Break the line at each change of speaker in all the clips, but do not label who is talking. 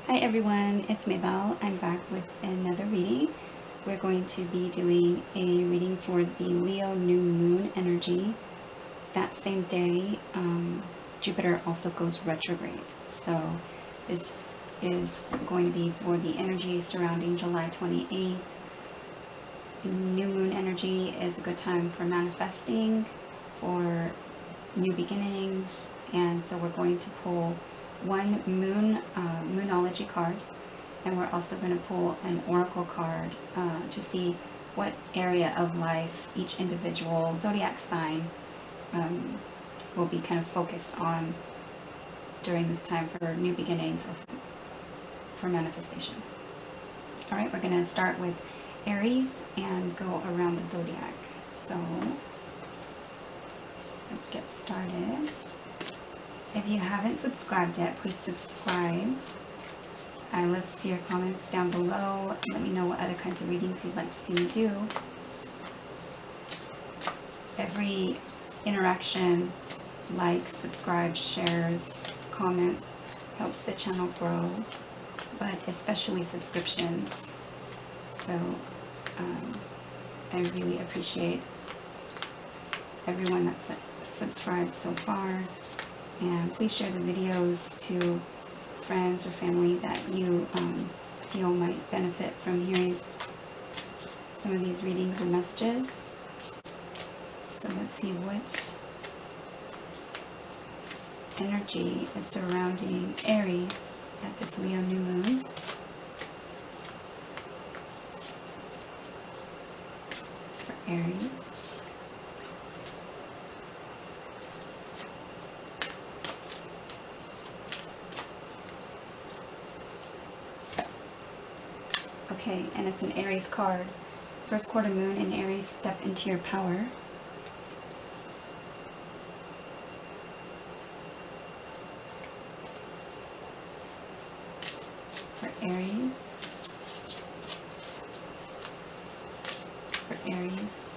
Hi everyone, it's Maybelle. I'm back with another reading. We're going to be doing a reading for the Leo new moon energy. That same day, Jupiter also goes retrograde. So this is going to be for the energy surrounding July 28th. New moon energy is a good time for manifesting, for new beginnings, and so we're going to pull one moonology card, and we're also going to pull an oracle card to see what area of life each individual zodiac sign will be kind of focused on during this time for new beginnings or for manifestation. All right, we're going to start with Aries and go around the zodiac. So let's get started. If you haven't subscribed yet, please subscribe. I love to see your comments down below. Let me know what other kinds of readings you'd like to see me do. Every interaction, likes, subscribes, shares, comments, helps the channel grow, but especially subscriptions. So I really appreciate everyone that's subscribed so far. And please share the videos to friends or family that you feel might benefit from hearing some of these readings or messages. So let's see what energy is surrounding Aries at this Leo new moon. For Aries. Okay, and it's an Aries card. First quarter moon in Aries, step into your power. For Aries. For Aries.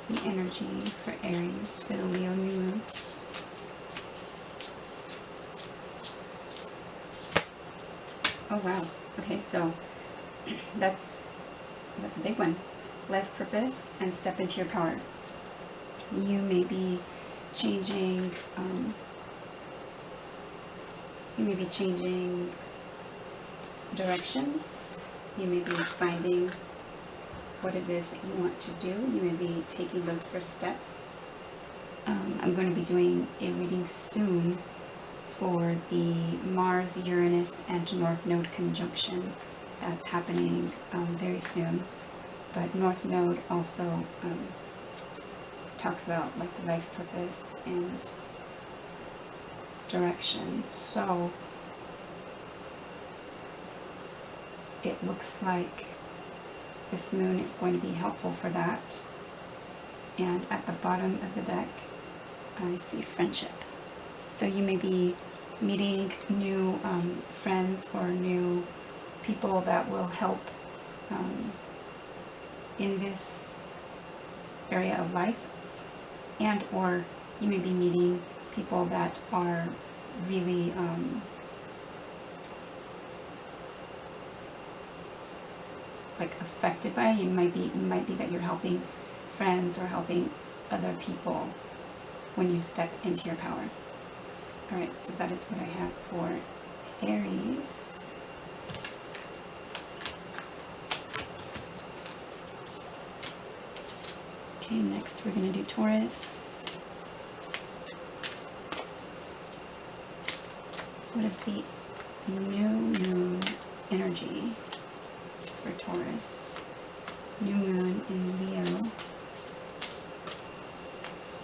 The energy for Aries for the Leo new moon. Oh wow. Okay, so that's a big one. Life purpose and step into your power. You may be changing directions. You may be finding what it is that you want to do. You may be taking those first steps. I'm going to be doing a reading soon for the Mars, Uranus, and North Node conjunction. That's happening very soon. But North Node also talks about like life purpose and direction. So it looks like this moon is going to be helpful for that. And at the bottom of the deck, I see friendship. So you may be meeting new friends or new people that will help in this area of life, and or you may be meeting people that are really like affected by it. It might be that you're helping friends or helping other people when you step into your power. Alright, so that is what I have for Aries. Okay, next we're going to do Taurus. What is the new moon energy for Taurus? New moon in Leo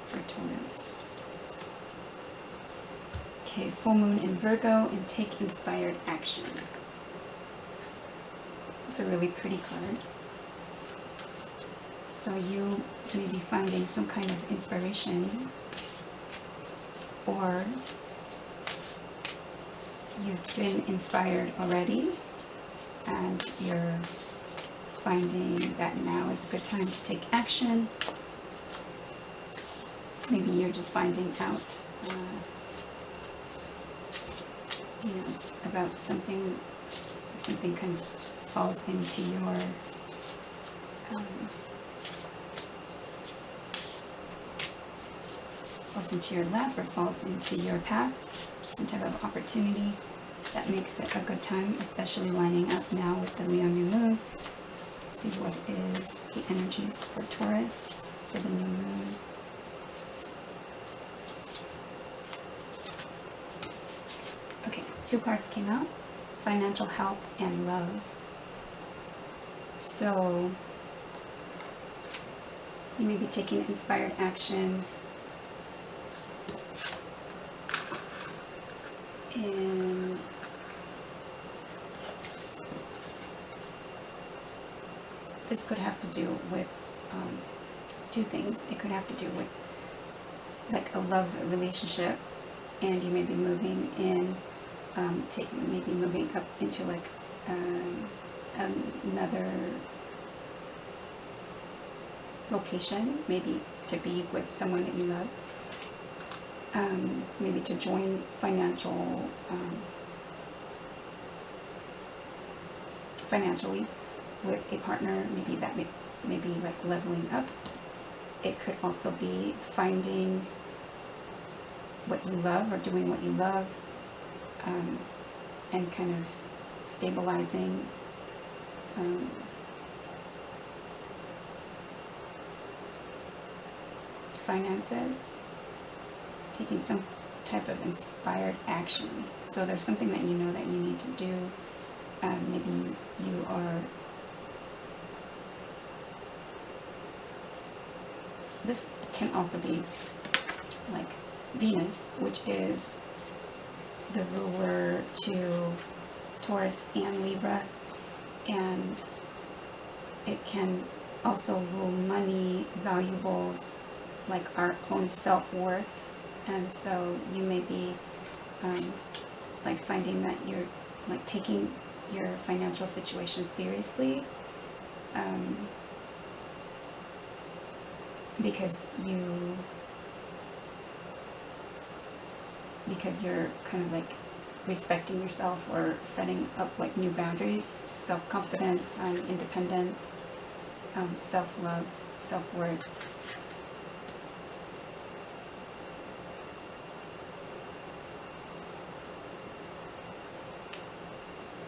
for Taurus. Okay, full moon in Virgo, and take inspired action. It's a really pretty card. So you may be finding some kind of inspiration, or you've been inspired already and you're finding that now is a good time to take action. Maybe you're just finding out you know, it's about something kind of falls into your lap, or falls into your path, some type of opportunity that makes it a good time, especially lining up now with the Leo new moon. Let's see what is the energies for Taurus for the new moon. Okay, 2 cards came out, financial health and love. So you may be taking inspired action in this could have to do with 2 things. It could have to do with like a love relationship, and you may be moving in, maybe moving up into like another location, maybe to be with someone that you love, maybe to join financially with a partner, maybe that may be like leveling up. It could also be finding what you love or doing what you love, and kind of stabilizing finances, taking some type of inspired action. So there's something that you know that you need to do. Maybe you are, this can also be like Venus, which is the ruler to Taurus and Libra, and it can also rule money, valuables, like our own self-worth. And so you may be like finding that you're like taking your financial situation seriously, because you're kind of like respecting yourself or setting up like new boundaries, self-confidence, independence, self-love, self-worth.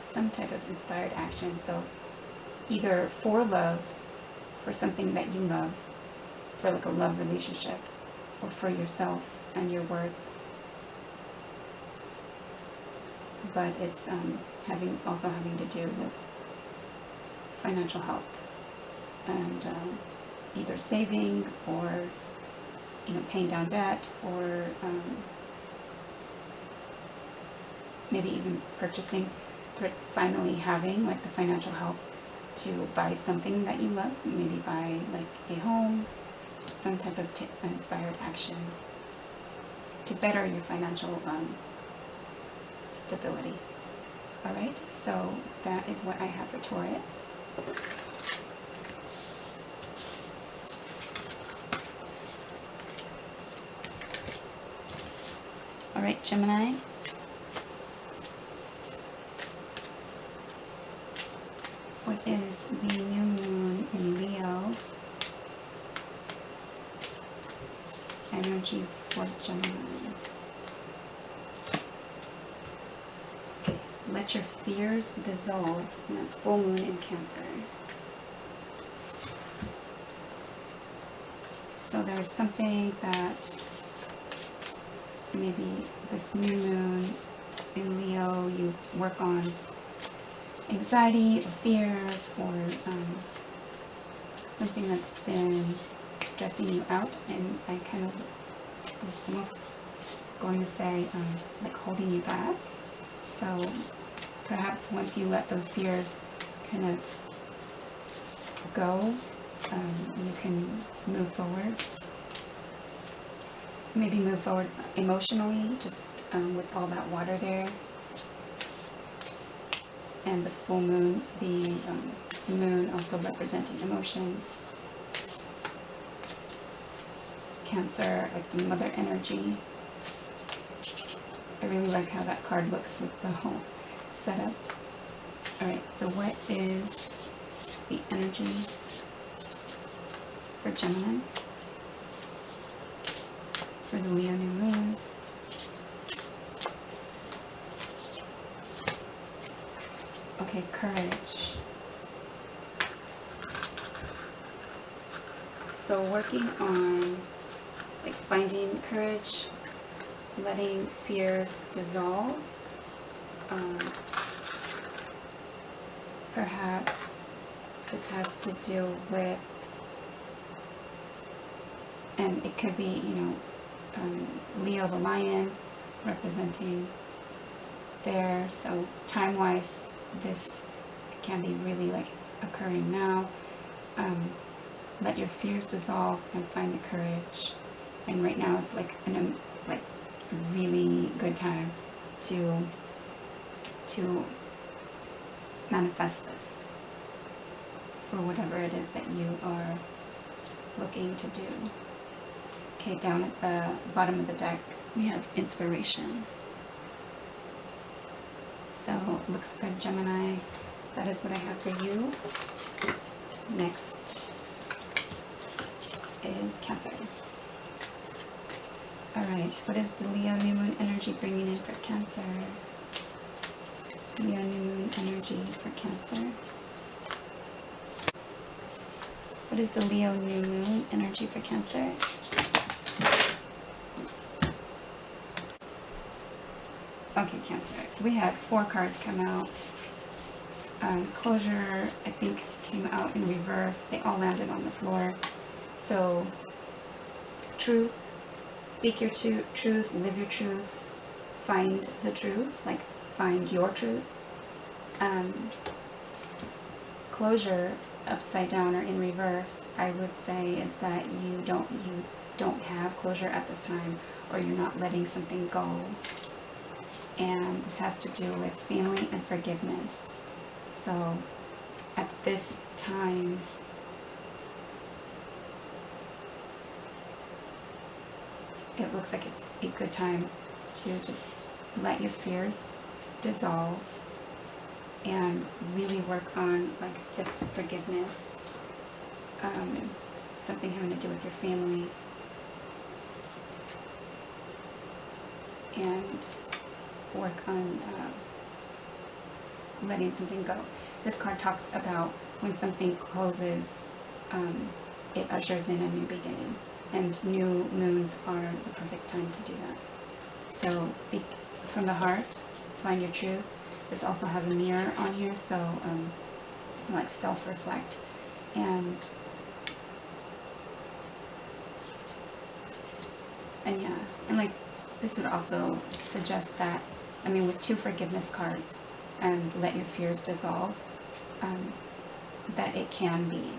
Some type of inspired action. So either for love, for something that you love, for like a love relationship, or for yourself and your worth. But it's also having to do with financial health, and either saving, or paying down debt, or maybe even purchasing, finally having like the financial health to buy something that you love, maybe buy like a home, some type of inspired action to better your financial stability. All right, so that is what I have for Taurus. All right, Gemini. What is the new moon in Leo energy for Gemini? Okay. Let your fears dissolve, and that's full moon in Cancer. So there's something that maybe this new moon in Leo, you work on anxiety or fears, or something that's been stressing you out, and I kind of was almost going to say like holding you back. So perhaps once you let those fears kind of go, you can move forward. Maybe move forward emotionally, just with all that water there. And the full moon being the moon also representing emotions. Cancer, like the mother energy. I really like how that card looks with the whole setup. Alright, so what is the energy for Gemini? For the Leo new moon? Okay, courage. So working on like finding courage, letting fears dissolve. Perhaps this has to do with, and it could be, you know, Leo the lion representing there. So time-wise, this can be really like occurring now. Let your fears dissolve and find the courage. And right now is like a really good time to manifest this for whatever it is that you are looking to do. Okay, down at the bottom of the deck, we have inspiration. So, looks good, Gemini. That is what I have for you. Next is Cancer. Alright, what is the Leo new moon energy bringing in for Cancer? Leo new moon energy for Cancer. What is the Leo new moon energy for Cancer? Okay, Cancer. We had 4 cards come out. Closure, I think, came out in reverse. They all landed on the floor. So, truth. Speak your truth, live your truth, find the truth, like find your truth. Closure, upside down or in reverse, I would say is that you don't have closure at this time, or you're not letting something go. And this has to do with family and forgiveness. So at this time, it looks like it's a good time to just let your fears dissolve and really work on like this forgiveness, something having to do with your family, and work on letting something go. This card talks about when something closes, it ushers in a new beginning. And new moons are the perfect time to do that. So speak from the heart, find your truth. This also has a mirror on here, so like self-reflect. And yeah, and like this would also suggest that, I mean, with 2 forgiveness cards and let your fears dissolve, that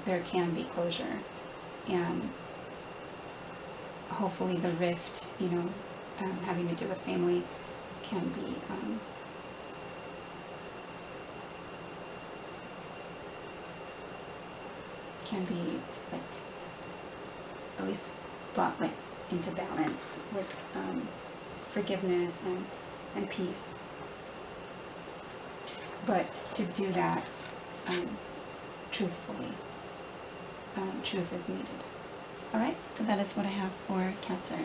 there can be closure. And hopefully the rift, you know, having to do with family can be like at least brought like into balance with forgiveness and peace. But to do that truthfully, truth is needed. Alright, so that is what I have for Cancer.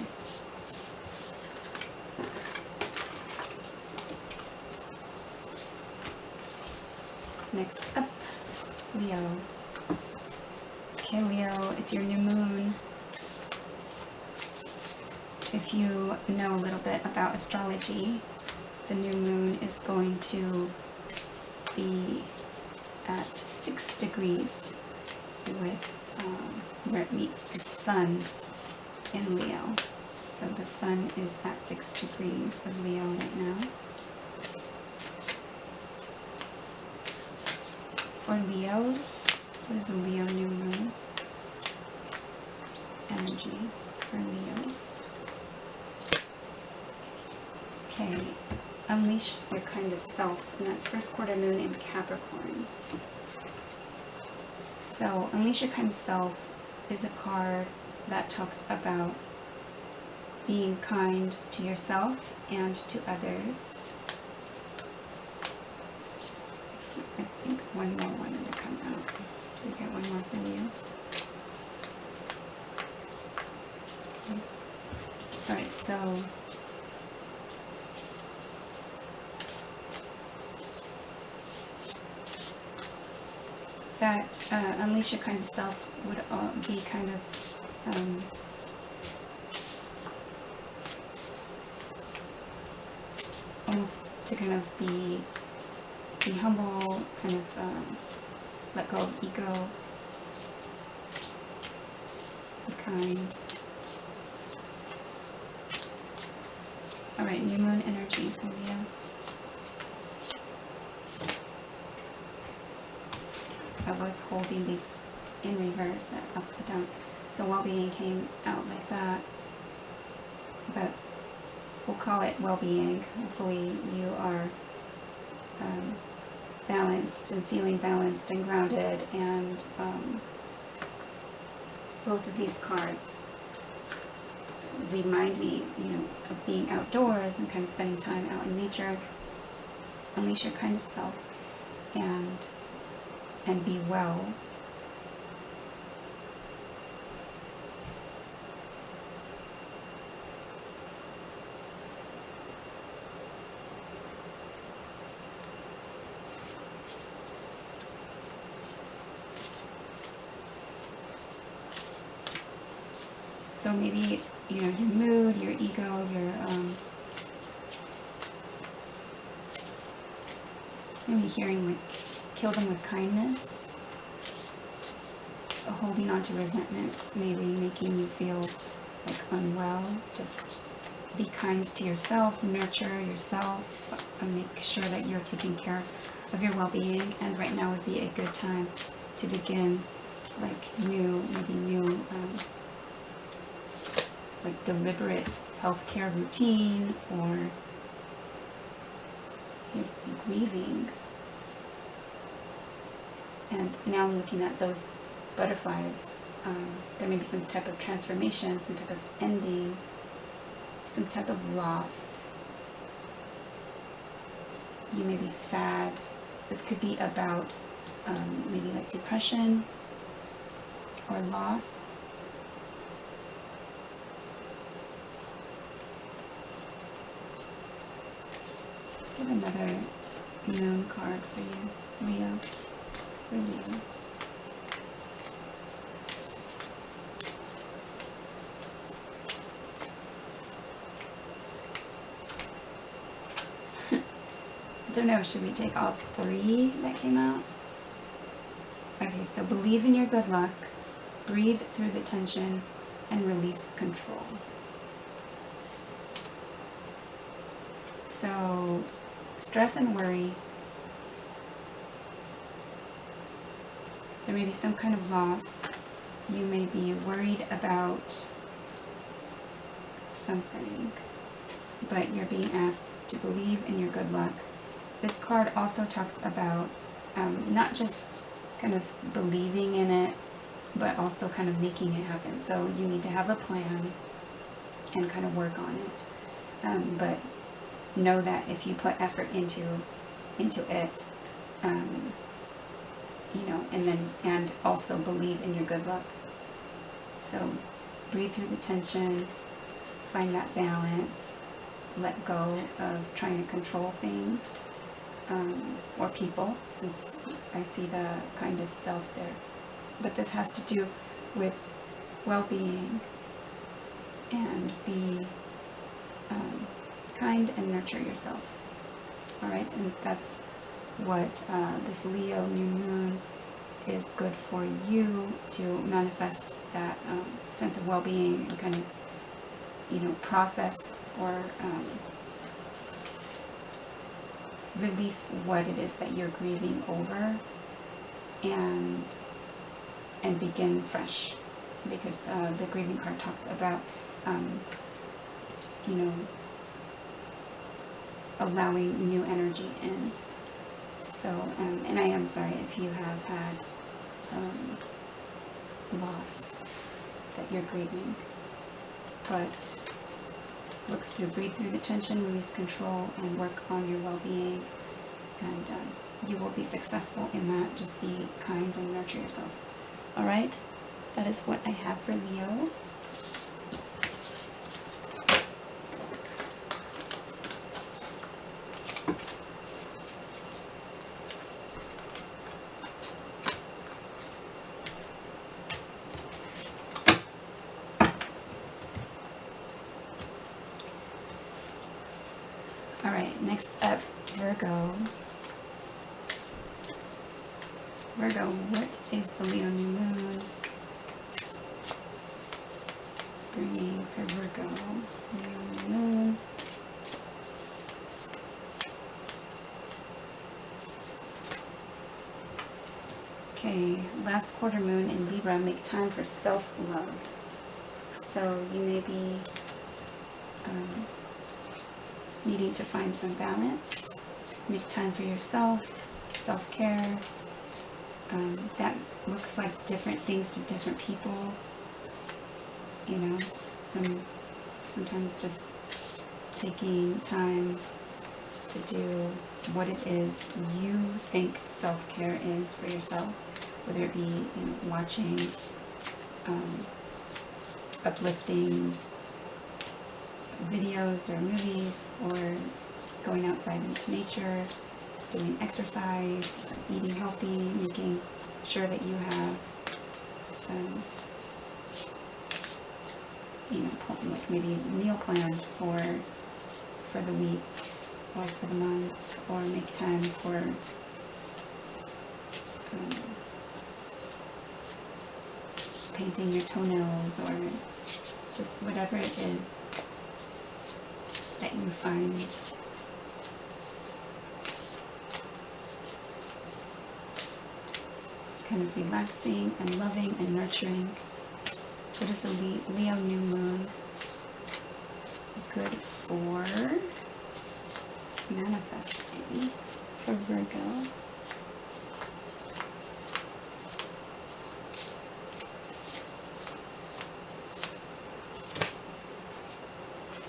Next up, Leo. Okay, Leo, it's your new moon. If you know a little bit about astrology, the new moon is going to be at 6 degrees with where it meets the sun in Leo. So the sun is at 6 degrees of Leo right now. For Leos, what is the Leo new moon energy for Leos? Okay, unleash your kind of self, and that's first quarter moon in Capricorn. So, unleash your kind of self is a card that talks about being kind to yourself and to others. I think one more wanted to come out. Did we get one more from you? Alright, so that unleash your kind of self would be kind of almost to kind of be humble, kind of let go of ego, be kind. Alright, new moon energy from Leo. I was holding these in reverse, that upside down. So well-being came out like that. But we'll call it well-being. Hopefully you are balanced and feeling balanced and grounded, and both of these cards remind me, of being outdoors and kind of spending time out in nature. Unleash your kind of self and be well. So maybe, your mood, your ego, your, maybe kill them with kindness, holding on to resentments, maybe making you feel like unwell. Just be kind to yourself, nurture yourself, and make sure that you're taking care of your well-being. And right now would be a good time to begin new deliberate healthcare routine, or here's grieving. And now I'm looking at those butterflies. There may be some type of transformation, some type of ending, some type of loss. You may be sad. This could be about maybe like depression or loss. Let's give another moon card for you, Leo. For Leo. I don't know, should we take all three that came out? Okay, so believe in your good luck, breathe through the tension, and release control. So, stress and worry. There may be some kind of loss. You may be worried about something, but you're being asked to believe in your good luck. This card also talks about not just kind of believing in it, but also kind of making it happen. So you need to have a plan and kind of work on it. But know that if you put effort into it, and also believe in your good luck. So breathe through the tension, find that balance, let go of trying to control things, or people, since I see the kindest self there. But this has to do with well-being, and be kind and nurture yourself. Alright, and that's what this Leo new moon is good for you, to manifest that sense of well-being and kind of, process or release what it is that you're grieving over, and begin fresh, because the grieving card talks about allowing new energy in. So and I am sorry if you have had loss that you're grieving, but looks to breathe through the tension, release control, and work on your well-being. And you will be successful in that. Just be kind and nurture yourself. All right, that is what I have for Leo. All right, next up, Virgo. Virgo, what is the Leo new moon bringing for Virgo? Leo new moon. Okay, last quarter moon in Libra, make time for self-love. So you may be needing to find some balance, make time for yourself, self-care. That looks like different things to different people. You know, sometimes just taking time to do what it is you think self-care is for yourself, whether it be, you know, watching uplifting videos or movies, or going outside into nature, doing exercise, eating healthy, making sure that you have, you know, like maybe a meal planned for the week or for the month, or make time for painting your toenails, or just whatever it is that you find kind of relaxing and loving and nurturing. What is the Leo new moon good for manifesting for Virgo?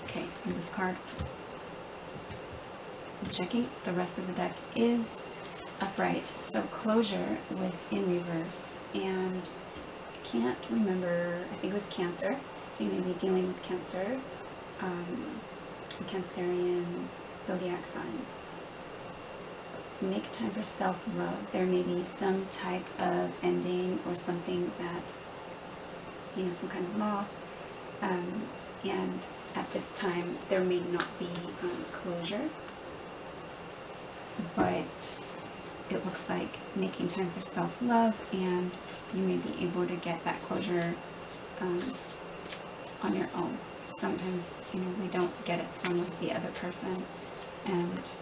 Okay, and this card, I'm checking, the rest of the deck is upright. So closure was in reverse, and I can't remember, I think it was Cancer. So you may be dealing with Cancer, a Cancerian zodiac sign. Make time for self-love. There may be some type of ending or something that, you know, some kind of loss, and at this time there may not be closure, but it looks like making time for self-love, and you may be able to get that closure on your own. Sometimes, you know, we don't get it from the other person, and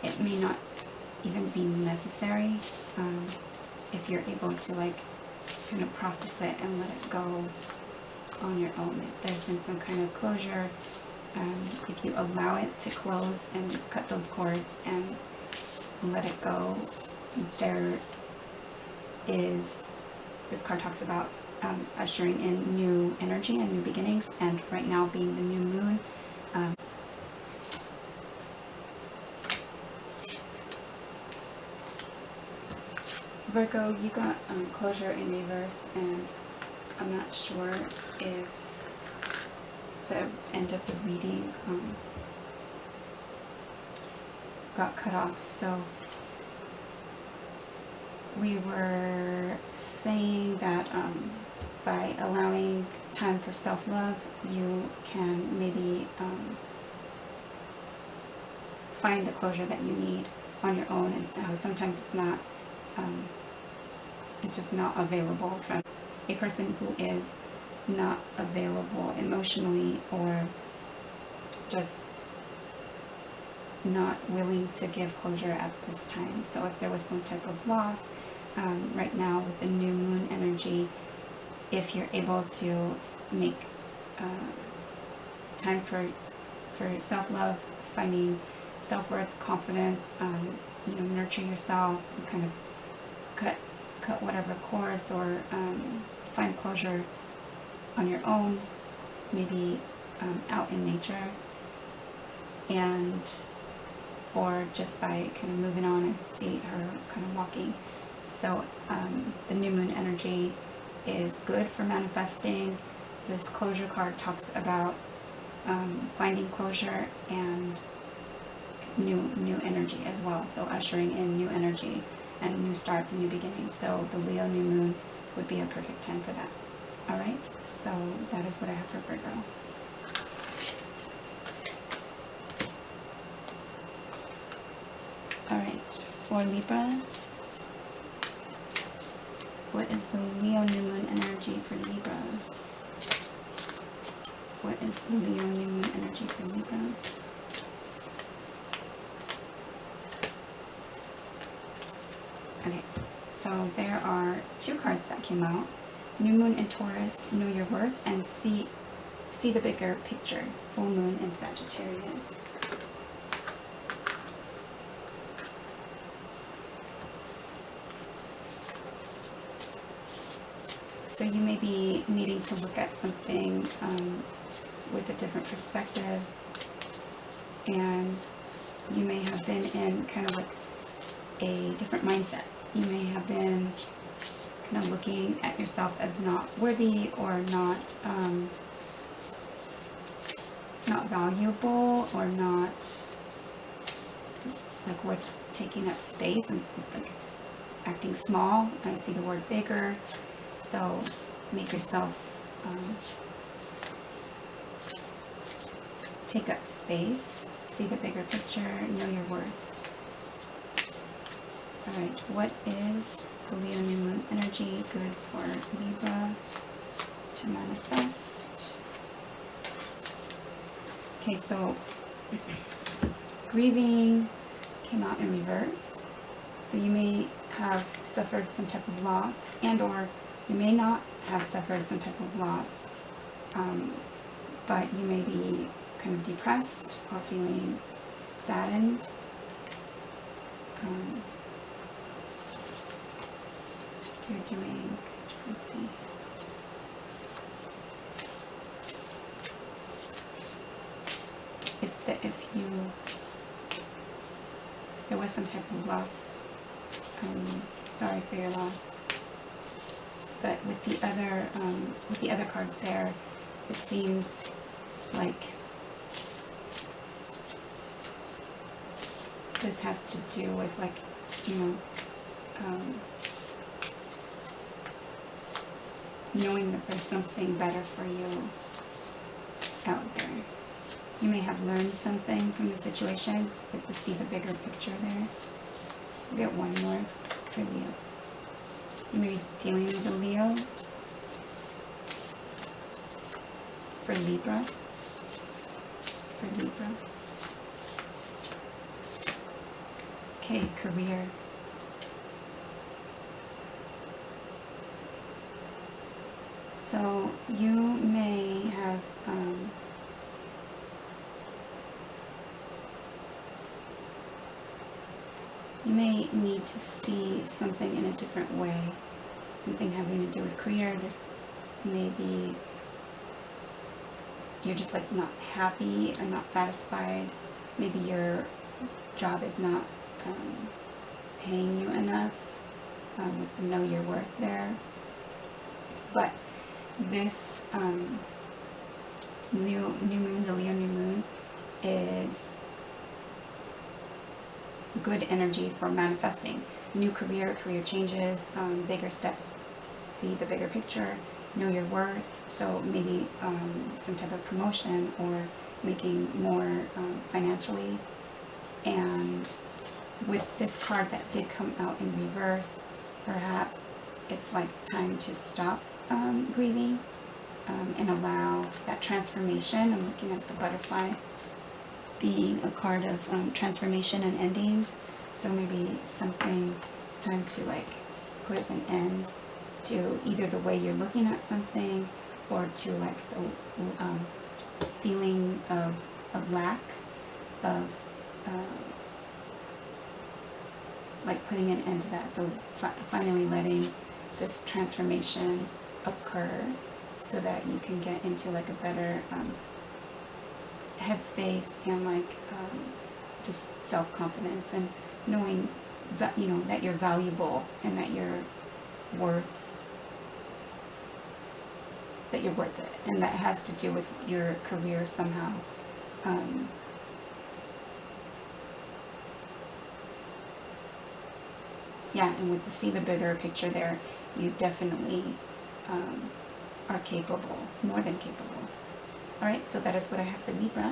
it may not even be necessary if you're able to, like, kind of process it and let it go on your own. If there's been some kind of closure, if you allow it to close and cut those cords and let it go, there is, this card talks about ushering in new energy and new beginnings, and right now being the new moon, Virgo, you got closure in reverse, and I'm not sure if the end of the reading got cut off. So we were saying that by allowing time for self-love, you can maybe find the closure that you need on your own, and so sometimes it's not, it's just not available from a person who is not available emotionally, or just not willing to give closure at this time. So if there was some type of loss, right now with the new moon energy, if you're able to make time for self-love, finding self-worth, confidence, you know, nurture yourself, and kind of cut whatever cords, or find closure on your own, maybe out in nature, and or just by kind of moving on and see her kind of walking. So the new moon energy is good for manifesting. This closure card talks about finding closure and new energy as well. So ushering in new energy and new starts and new beginnings. So the Leo new moon would be a perfect time for that. All right, so that is what I have for Virgo. All right, for Libra, what is the Leo new moon energy for Libra? What is the Leo new moon energy for Libra? Okay, so there are two cards that came out. New moon in Taurus, know your worth, and see the bigger picture. Full moon in Sagittarius. So you may be needing to look at something with a different perspective, and you may have been in kind of like a different mindset. You may have been kind of looking at yourself as not worthy or not valuable, or not like worth taking up space, and like it's acting small. I see the word bigger. So make yourself take up space, see the bigger picture, know your worth. Alright, what is the Leo new moon energy good for Libra to manifest? Okay, so grieving came out in reverse. So you may have suffered some type of loss, and or you may not have suffered some type of loss, but you may be kind of depressed or feeling saddened. You're doing, let's see. If there was some type of loss, I'm sorry for your loss. But with the other cards there, it seems like this has to do with, like, you know, knowing that there's something better for you out there. You may have learned something from the situation, but to see the bigger picture there. We'll get one more for Leo. You may be dealing with a Leo. For Libra. Okay, career. So you may have you may need to see something in a different way, something having to do with career. This may be you're just like not happy or not satisfied. Maybe your job is not paying you enough, with the know your worth there. But this new moon, the Leo new moon, is good energy for manifesting new career changes, bigger steps, see the bigger picture, know your worth. So maybe some type of promotion or making more financially. And with this card that did come out in reverse, perhaps it's like time to stop grieving and allow that transformation. I'm looking at the butterfly being a card of transformation and endings. So maybe something, it's time to like put an end to either the way you're looking at something, or to like the feeling of lack, of like putting an end to that. So finally letting this transformation occur so that you can get into like a better headspace and like just self-confidence and knowing that, you know, that you're valuable and that you're worth it, and that has to do with your career somehow. Yeah, and with see the bigger picture there, you definitely are capable, more than capable. All right, so that is what I have for Libra.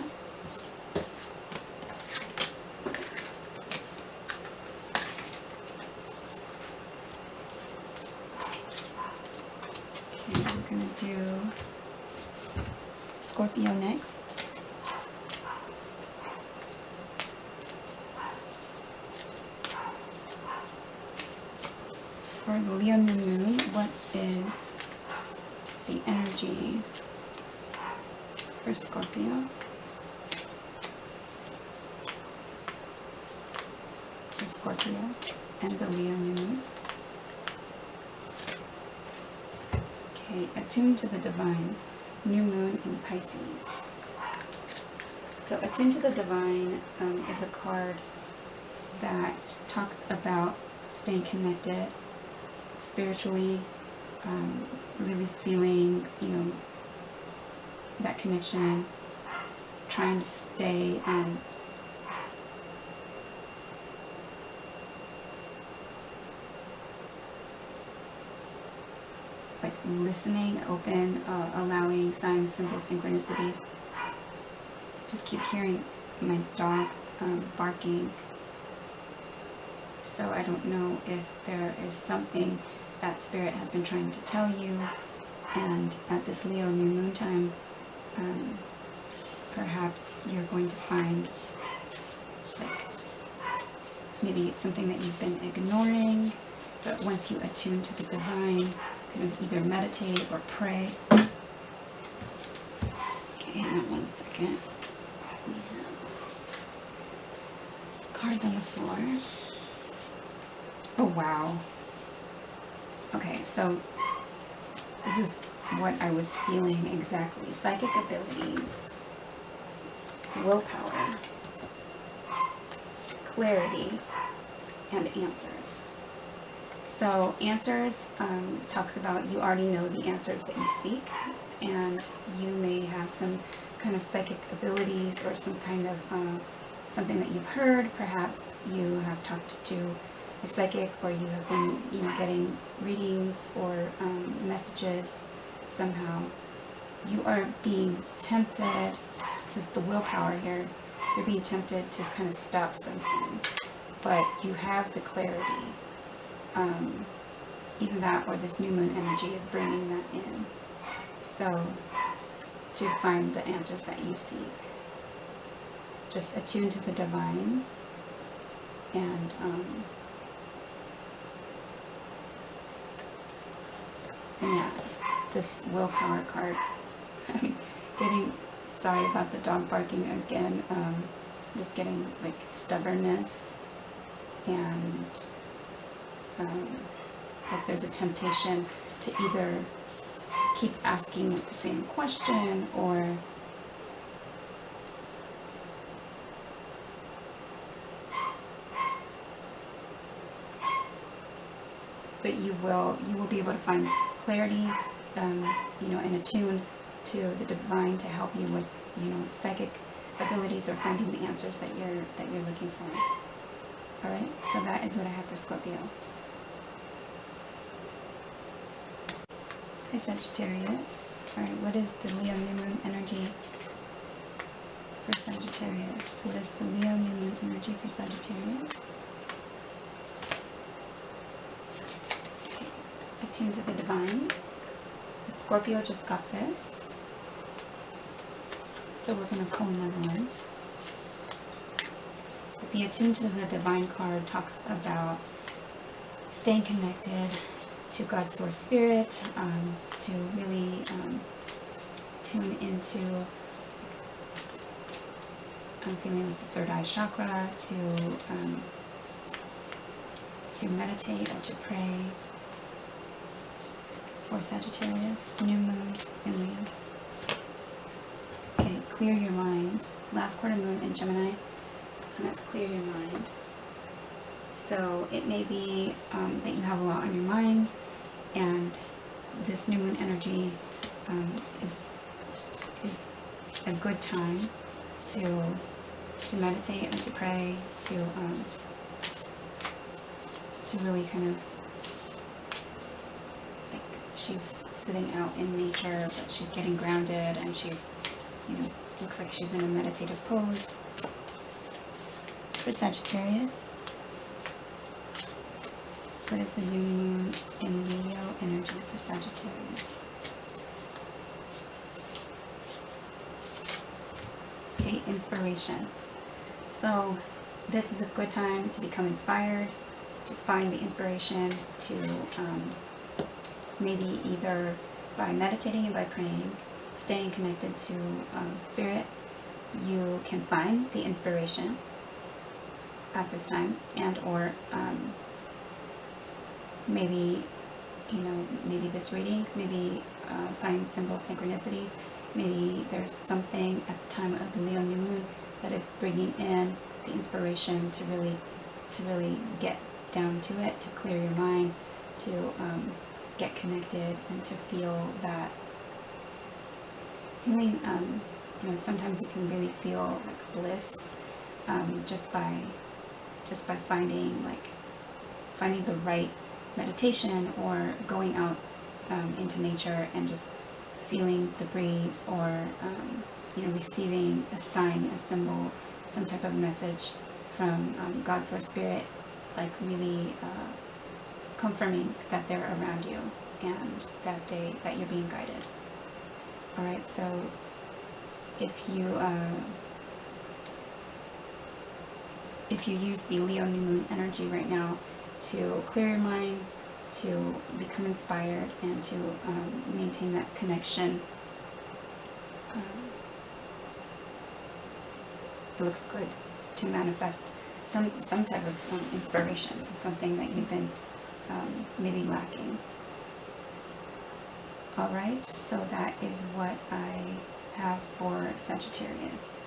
Okay, I'm going to do Scorpio next. For the Leo new moon, what is the energy for Scorpio? For Scorpio and the Leo new moon. Okay, attuned to the divine, new moon in Pisces. So attuned to the divine is a card that talks about staying connected spiritually, really feeling, you know, that connection, trying to stay like listening, open, allowing signs, symbols, synchronicities. Just keep hearing my dog barking. So I don't know if there is something that Spirit has been trying to tell you, and at this Leo new moon time, perhaps you're going to find like maybe it's something that you've been ignoring, but once you attune to the divine, kind of either meditate or pray. Okay, hang on 1 second. We have cards on the floor. Oh, wow. Okay, so this is what I was feeling exactly. Psychic abilities, willpower, clarity, and answers. So answers talks about you already know the answers that you seek, and you may have some kind of psychic abilities or some kind of something that you've heard. Perhaps you have talked to a psychic, or you have been, you know, getting readings or messages. Somehow you are being tempted. This is the willpower here. You're being tempted to kind of stop something, but you have the clarity. Either that or this new moon energy is bringing that in. So to find the answers that you seek, just attune to the divine, and yeah, this willpower card. I'm getting, sorry about the dog barking again, just getting like stubbornness, and like there's a temptation to either keep asking the same question, or but you will be able to find clarity, you know, and attune to the divine to help you with, you know, psychic abilities or finding the answers that you're looking for. All right, so that is what I have for Scorpio. Hi, Sagittarius. All right, what is the Leo new moon energy for Sagittarius? What is the Leo new moon energy for Sagittarius? Attune to the divine. Scorpio just got this, so we're going to pull another one. The attune to the divine card talks about staying connected to God's source spirit, to really tune into, I'm feeling like the third eye chakra, to meditate or to pray. For Sagittarius, new moon in Leo. Okay, clear your mind. Last quarter moon in Gemini, and that's clear your mind. So it may be that you have a lot on your mind, and this new moon energy is a good time to meditate and to pray, to really kind of, like, she's sitting out in nature, but she's getting grounded, and she's, you know, looks like she's in a meditative pose. For Sagittarius, what is the new moon in Leo energy for Sagittarius? Okay, inspiration. So this is a good time to become inspired, to find the inspiration, to maybe either by meditating and by praying, staying connected to spirit, you can find the inspiration at this time, and or maybe, you know, maybe this reading, maybe signs, symbols, synchronicities, maybe there's something at the time of the Leo new moon that is bringing in the inspiration to really get down to it, to clear your mind, to get connected, and to feel that feeling, you know, sometimes you can really feel like bliss just by finding the right meditation, or going out into nature and just feeling the breeze, or you know, receiving a sign, a symbol, some type of message from God, Source, Spirit, like really confirming that they're around you and that you're being guided. All right, so if you use the Leo new moon energy right now to clear your mind, to become inspired, and to maintain that connection, it looks good to manifest some type of inspiration, so something that you've been maybe lacking. All right, so that is what I have for Sagittarius.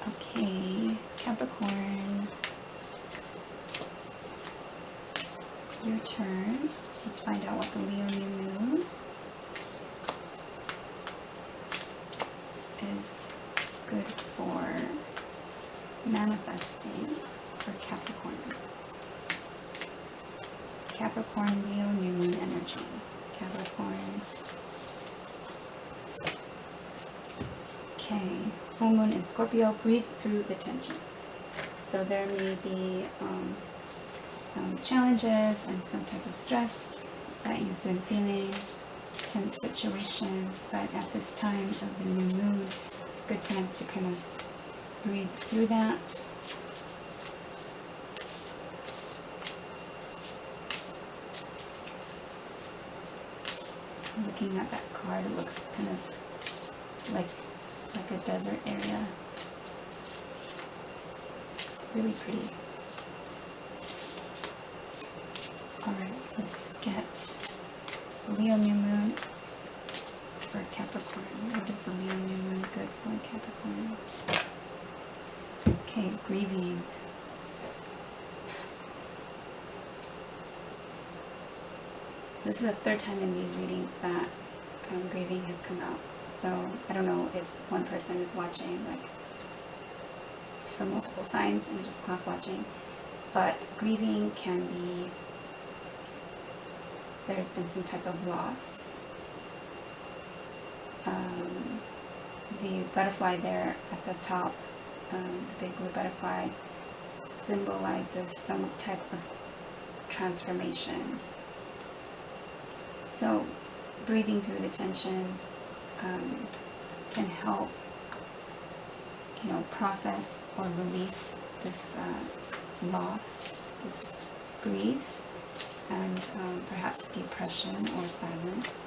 Okay, Capricorn, your turn. Let's find out what the Leo new moon is good for manifesting for Capricorn. Capricorn, Leo new moon energy. Capricorn. Okay, full moon in Scorpio. Breathe through the tension. So there may be some challenges and some type of stress that you've been feeling, tense situation, but at this time of the new moon, it's a good time to kind of breathe through that. Looking at that card, it looks kind of like a desert area. Really pretty. Alright, let's get Leo new moon for Capricorn. What is the Leo new moon good for Capricorn? Okay, grieving. This is the third time in these readings that grieving has come out. So I don't know if one person is watching like for multiple signs and just cross watching, but grieving can be, there's been some type of loss. The butterfly there at the top, the big blue butterfly, symbolizes some type of transformation. So breathing through the tension can help, you know, process or release this loss, this grief, and perhaps depression or sadness.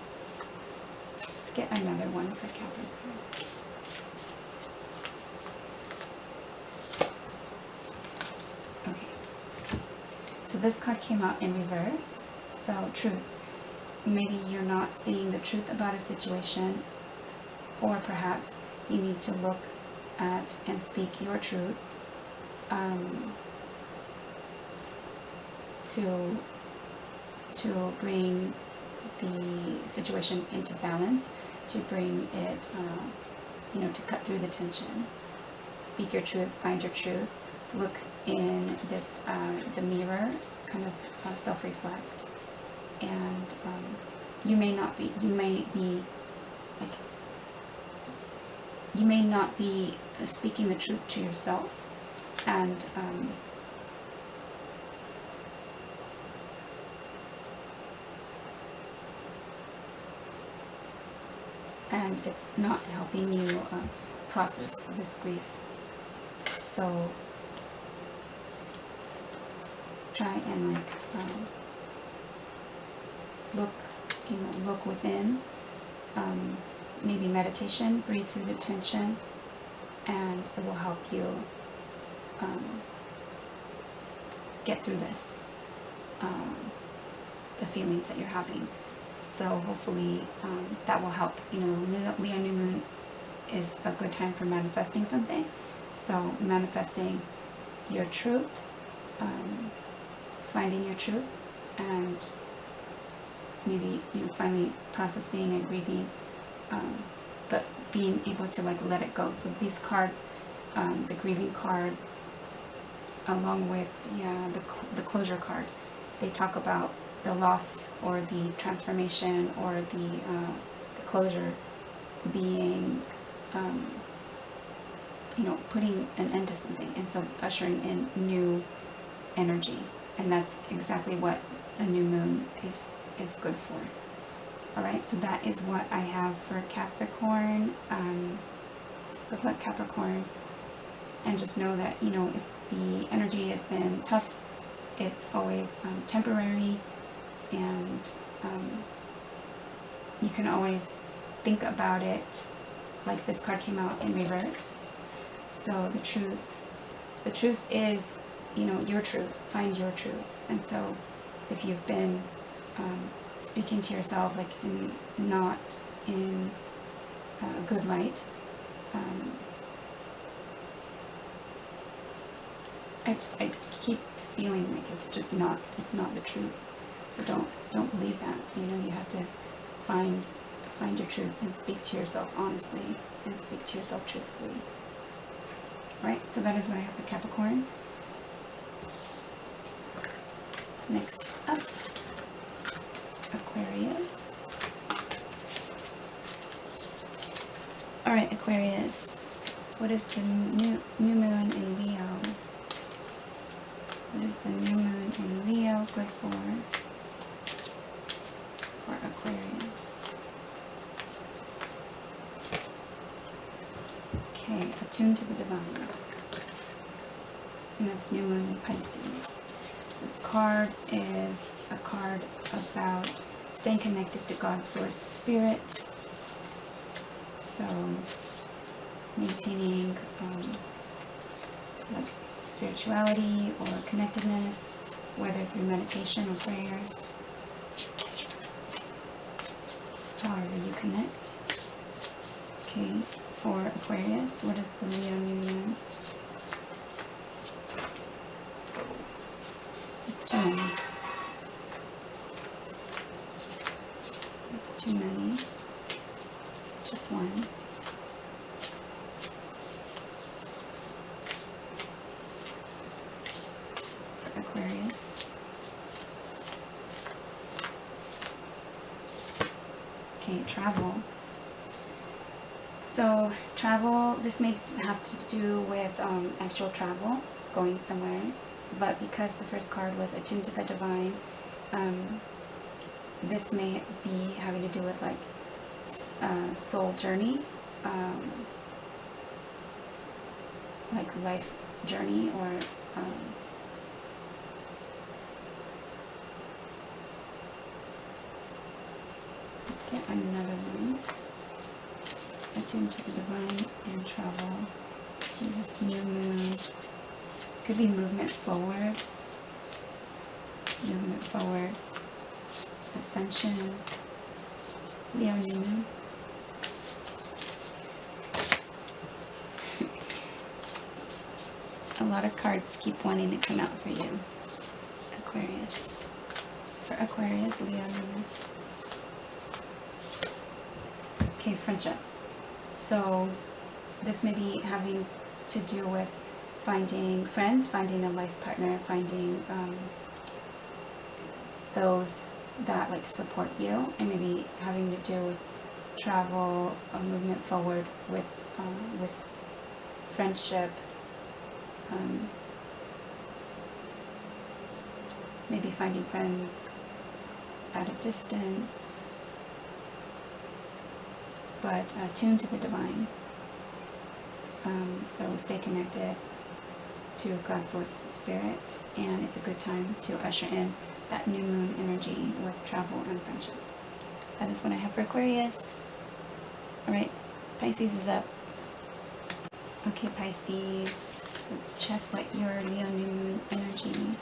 Let's get another one for Capricorn. Okay, so this card came out in reverse. So truth. maybe you're not seeing the truth about a situation, or perhaps you need to look at and speak your truth to bring the situation into balance, to bring it, to cut through the tension. Speak your truth, find your truth, look in this, the mirror, kind of self-reflect, and you may not be speaking the truth to yourself, and it's not helping you process this grief. So try and look within. Maybe meditation, breathe through the tension, and it will help you get through this, the feelings that you're having. So hopefully that will help. Leo new moon is a good time for manifesting something. So manifesting your truth, finding your truth, and maybe finally processing and grieving, but being able to let it go. So these cards, the grieving card, along with the closure card, they talk about the loss or the transformation or the closure being putting an end to something, and so ushering in new energy. And that's exactly what a new moon is good for. Alright, so that is what I have for Capricorn. Good luck, Capricorn. And just know that, if the energy has been tough, it's always temporary, and you can always think about it. Like this card came out in reverse. So the truth is, your truth. Find your truth. And so if you've been speaking to yourself not in a good light, I keep feeling like it's not the truth. So don't believe that. You have to find your truth and speak to yourself honestly and speak to yourself truthfully. Right? So that is what I have for Capricorn. Next up, Aquarius. Alright, Aquarius. What is the new moon in Leo? What is the new moon in Leo good for Aquarius? Okay, attuned to the divine. And that's new moon in Pisces. This card is a card about staying connected to God's source spirit. So maintaining spirituality or connectedness, whether through meditation or prayer, however you connect. Okay, for Aquarius, what is the Leo new moon? It's too many. It's too many. Just one. For Aquarius. Okay, travel. So travel, this may have to do with actual travel, going somewhere, but because the first card was attuned to the divine, this may be having to do with soul journey, life journey, or let's get another one. Attune to the divine and travel. This is new moon. Could be movement forward. Ascension. Leo new moon. A lot of cards keep wanting to come out for you, Aquarius. For Aquarius, Leo new moon. Okay, friendship. So this may be having to do with finding friends, finding a life partner, finding those that like support you, and maybe having to do with travel, a movement forward with friendship, maybe finding friends at a distance, but tuned to the divine. So stay connected to God's source spirit, and it's a good time to usher in that new moon energy with travel and friendship. That is what I have for Aquarius. Alright, Pisces is up. Okay, Pisces, let's check what your Leo new moon energy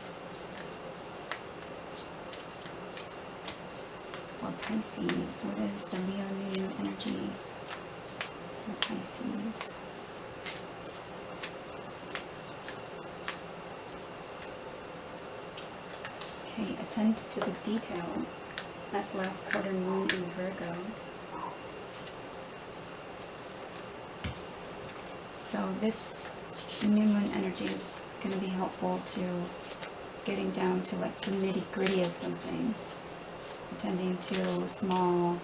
for Pisces. What is the Leo new moon energy for Pisces? Okay, attend to the details. That's last quarter moon in Virgo. So this new moon energy is going to be helpful to getting down to like the nitty-gritty of something. Attending to small,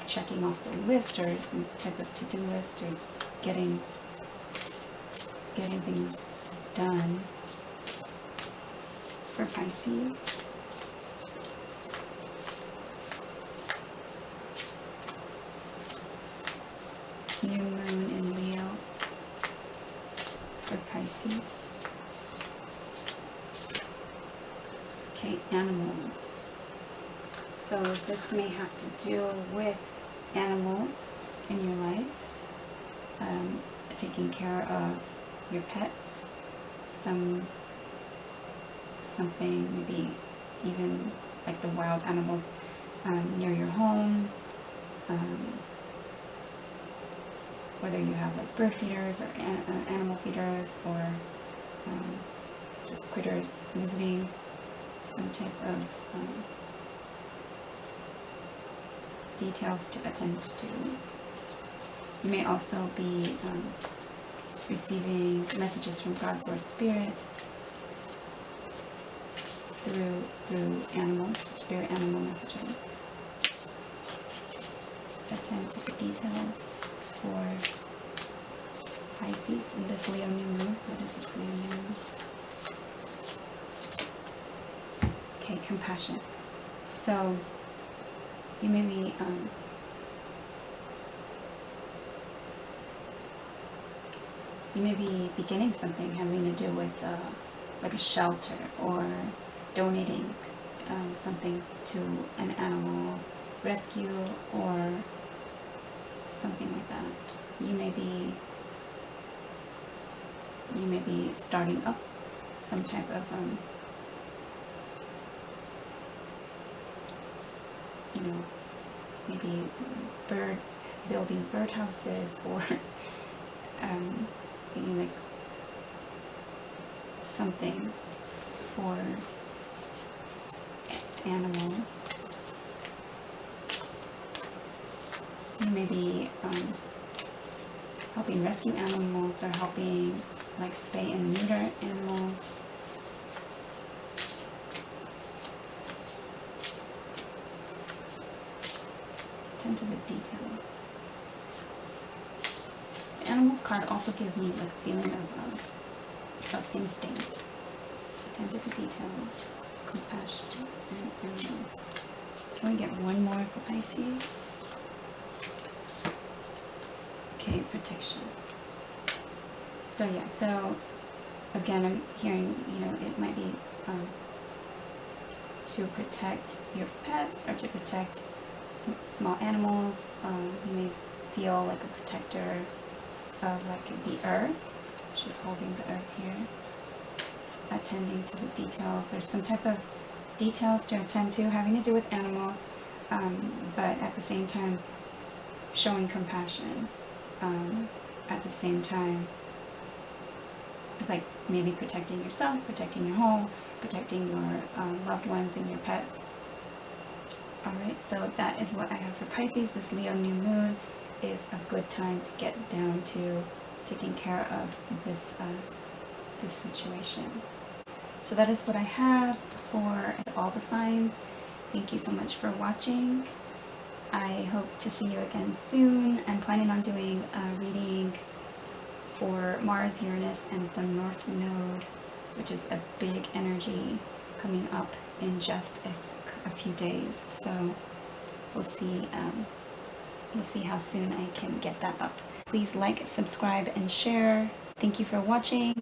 checking off the list or some type of to-do list, or getting things done. For Pisces, new moon in Leo for Pisces. Okay, animals. So this may have to do with animals in your life, taking care of your pets, something, maybe even like the wild animals near your home, whether you have like bird feeders or animal feeders, or just critters visiting, some type of details to attend to. You may also be receiving messages from God's source spirit through animals, spirit animal messages. Attend to the details for Pisces in this Leo new moon. What is this Leo new moon? Okay, compassion. So you may be beginning something having to do with like a shelter, or donating something to an animal rescue or something like that. You may be starting up some type of maybe building birdhouses, or thinking like something for animals. You may be helping rescue animals, or helping like spay and neuter animals. Attend to the details. The animals card also gives me like a feeling of instinct. Attend to the details. Compassion and animals. Can we get one more for Pisces? Okay, protection. So yeah, so again, I'm hearing, it might be to protect your pets, or to protect small animals. You may feel like a protector of like the earth. She's holding the earth here. Attending to the details. There's some type of details to attend to, having to do with animals, but at the same time showing compassion. At the same time, it's like maybe protecting yourself, protecting your home, protecting your loved ones and your pets. Alright, so that is what I have for Pisces. This Leo new moon is a good time to get down to taking care of this situation. So that is what I have for all the signs. Thank you so much for watching. I hope to see you again soon. I'm planning on doing a reading for Mars, Uranus, and the North Node, which is a big energy coming up in just a few days. So we'll see how soon I can get that up. Please like, subscribe, and share. Thank you for watching.